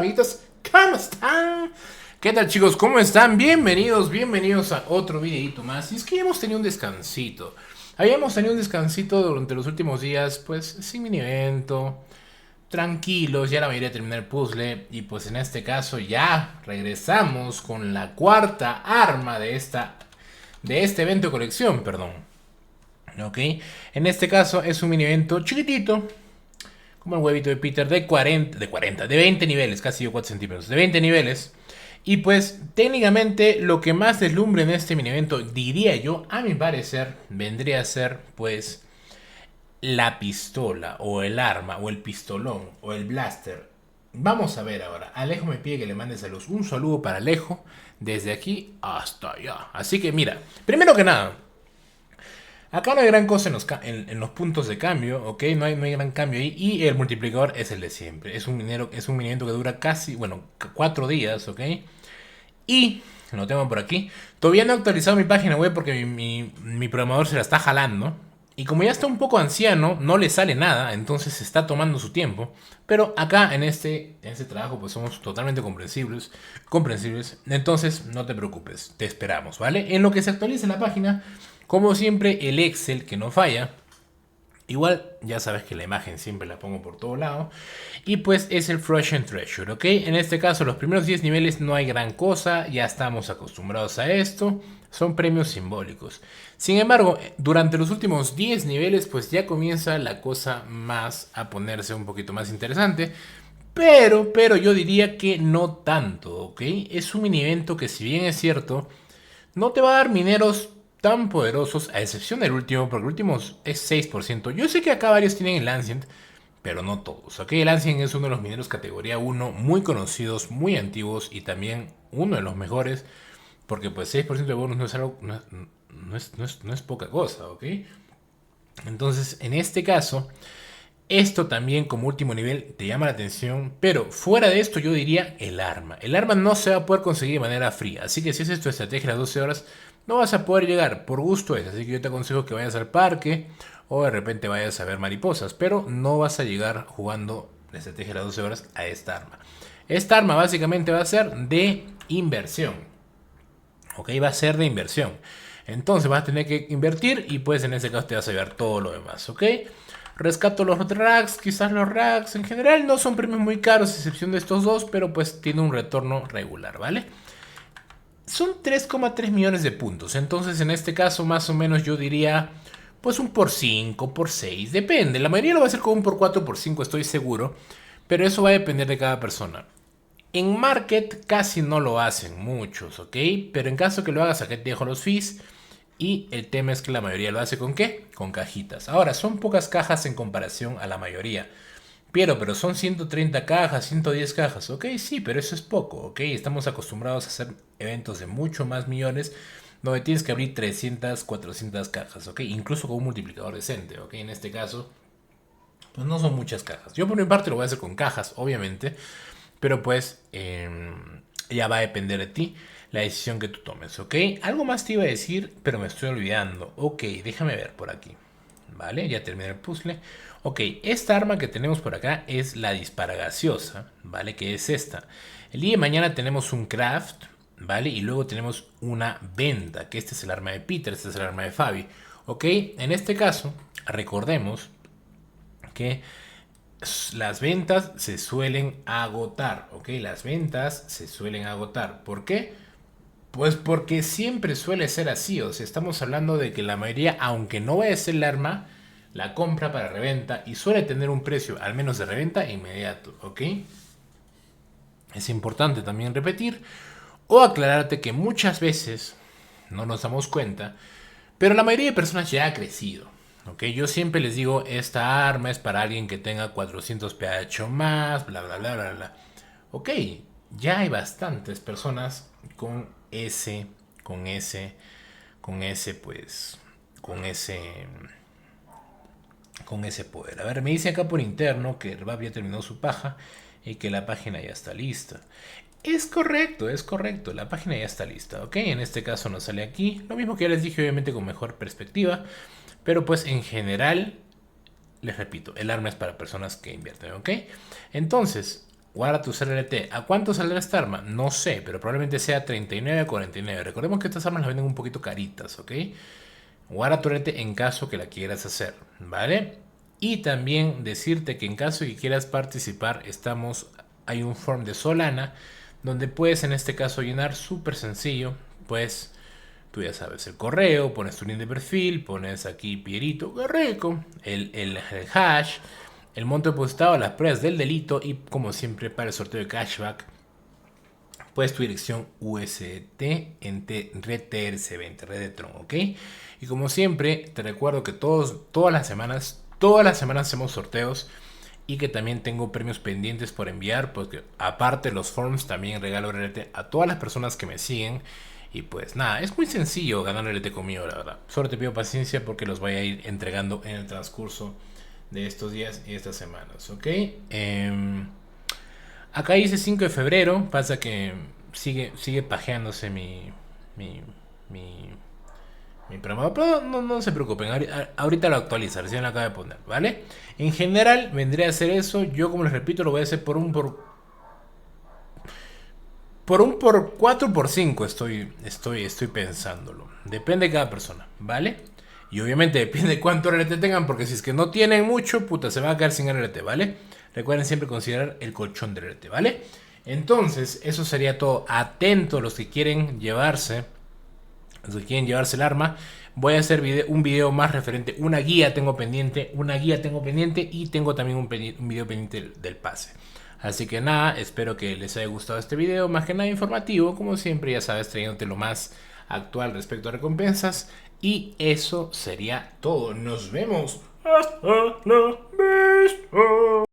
amiguitos, ¿cómo están? ¿Qué tal, chicos? ¿Cómo están? Bienvenidos a otro videito más. Y es que ya hemos tenido un descansito. Habíamos tenido un descansito durante los últimos días, pues sin mini evento, tranquilos, ya la mayoría terminó el puzzle. Y pues en este caso ya regresamos con la cuarta arma de este evento de colección, perdón. Ok, en este caso es un mini evento chiquitito, como el huevito de Peter, de 20 niveles, casi yo 4 centímetros, de 20 niveles. Y pues técnicamente lo que más deslumbre en este mini evento, diría yo, a mi parecer, vendría a ser pues la pistola o el arma o el pistolón o el blaster. Vamos a ver ahora. Alejo me pide que le mande saludos. Un saludo para Alejo desde aquí hasta allá. Así que mira, primero que nada, acá no hay gran cosa en los puntos de cambio, ¿ok? No hay gran cambio ahí. Y el multiplicador es el de siempre. Es un minero que dura casi, bueno, 4 días, ¿ok? Y, lo tengo por aquí, todavía no he actualizado mi página web porque mi programador se la está jalando. Y como ya está un poco anciano, no le sale nada, entonces se está tomando su tiempo. Pero acá en este trabajo pues somos totalmente comprensibles. Entonces no te preocupes, te esperamos, ¿vale? En lo que se actualice la página, como siempre el Excel que no falla. Igual ya sabes que la imagen siempre la pongo por todo lado. Y pues es el Frozen Treasure, ¿ok? En este caso los primeros 10 niveles no hay gran cosa, ya estamos acostumbrados a esto. Son premios simbólicos. Sin embargo, durante los últimos 10 niveles pues ya comienza la cosa más a ponerse un poquito más interesante. Pero yo diría que no tanto, ¿ok? Es un mini evento que si bien es cierto, no te va a dar mineros tan poderosos, a excepción del último, porque el último es 6%. Yo sé que acá varios tienen el Ancient, pero no todos. ¿Ok? El Ancient es uno de los mineros categoría 1, muy conocidos, muy antiguos y también uno de los mejores, porque pues 6% de bonus no es algo, no es poca cosa, ¿ok? Entonces, en este caso, esto también como último nivel te llama la atención, pero fuera de esto yo diría el arma. El arma no se va a poder conseguir de manera fría, así que si haces tu estrategia a las 12 horas, no vas a poder llegar, por gusto es, así que yo te aconsejo que vayas al parque o de repente vayas a ver mariposas, pero no vas a llegar jugando la estrategia a las 12 horas a esta arma. Esta arma básicamente va a ser de inversión, ok, va a ser de inversión. Entonces vas a tener que invertir y pues en ese caso te vas a llevar todo lo demás, ok. Rescato los racks, quizás los racks en general no son premios muy caros, a excepción de estos dos, pero pues tiene un retorno regular, ¿vale? Son 3,3 millones de puntos, entonces en este caso más o menos yo diría pues un por 5, por 6, depende, la mayoría lo va a hacer con un por 4, por 5 estoy seguro, pero eso va a depender de cada persona. En Market casi no lo hacen muchos, ¿ok? Pero en caso que lo hagas, acá te dejo los fees. Y el tema es que la mayoría lo hace ¿con qué? Con cajitas. Ahora, son pocas cajas en comparación a la mayoría. Pero son 130 cajas, 110 cajas. Ok, sí, pero eso es poco, ok. Estamos acostumbrados a hacer eventos de mucho más millones donde tienes que abrir 300, 400 cajas, ok. Incluso con un multiplicador decente, ok. En este caso, pues no son muchas cajas. Yo por mi parte lo voy a hacer con cajas, obviamente. Pero pues ya va a depender de ti la decisión que tú tomes, ¿ok? Algo más te iba a decir, pero me estoy olvidando. Ok, déjame ver por aquí. Vale, ya terminé el puzzle. Ok, esta arma que tenemos por acá es la dispara gaseosa, ¿vale? Que es esta. El día de mañana tenemos un craft, ¿vale? Y luego tenemos una venta, que este es el arma de Peter, este es el arma de Fabi. Ok, en este caso, recordemos que las ventas se suelen agotar, ¿ok? Las ventas se suelen agotar. ¿Por qué? Pues porque siempre suele ser así, o sea, estamos hablando de que la mayoría, aunque no vaya a ser el arma, la compra para reventa y suele tener un precio, al menos de reventa, inmediato, ¿ok? Es importante también repetir o aclararte que muchas veces no nos damos cuenta, pero la mayoría de personas ya ha crecido. ¿Ok? Yo siempre les digo, esta arma es para alguien que tenga 400 pH o más, bla, bla, bla, bla, bla. Ok, ya hay bastantes personas con ese, pues, con ese poder. A ver, me dice acá por interno que el VAP ya terminó su paja y que la página ya está lista. Es correcto, la página ya está lista, ¿ok? En este caso nos sale aquí, lo mismo que ya les dije, obviamente con mejor perspectiva, pero pues en general, les repito, el arma es para personas que invierten, ¿ok? Entonces, Guarda tu CLT. ¿A cuánto saldrá esta arma? No sé, pero probablemente sea 39 a 49. Recordemos que estas armas las venden un poquito caritas, ¿ok? Guarda tu CLT en caso que la quieras hacer, ¿vale? Y también decirte que en caso que quieras participar, hay un form de Solana donde puedes en este caso llenar súper sencillo, pues tú ya sabes el correo, pones tu link de perfil, pones aquí Pierito, qué rico, el hash, el monto depositado, las pruebas del delito y como siempre para el sorteo de cashback, pues tu dirección UST en red TRC20, red de Tron, ¿ok? Y como siempre, te recuerdo que todas las semanas hacemos sorteos y que también tengo premios pendientes por enviar, porque aparte de los forms también regalo RLT a todas las personas que me siguen. Y pues nada, es muy sencillo ganar RLT conmigo, la verdad. Solo te pido paciencia porque los voy a ir entregando en el transcurso de estos días y estas semanas, ¿ok? Acá dice 5 de febrero, pasa que sigue pajeándose mi, mi, mi programa, pero no se preocupen, ahorita lo actualizo, recién lo acabo de poner, ¿vale? En general vendría a ser eso, yo como les repito lo voy a hacer por 4 por 5 estoy pensándolo. Depende de cada persona, ¿vale? Y obviamente depende de cuánto RLT tengan, porque si es que no tienen mucho, puta, se van a quedar sin RLT, ¿vale? Recuerden siempre considerar el colchón de RLT, ¿vale? Entonces, eso sería todo. Atentos los que quieren llevarse el arma. Voy a hacer un video más referente, una guía tengo pendiente y tengo también un video pendiente del pase. Así que nada, espero que les haya gustado este video, más que nada informativo, como siempre ya sabes, trayéndote lo más actual respecto a recompensas. Y eso sería todo, nos vemos hasta la vista.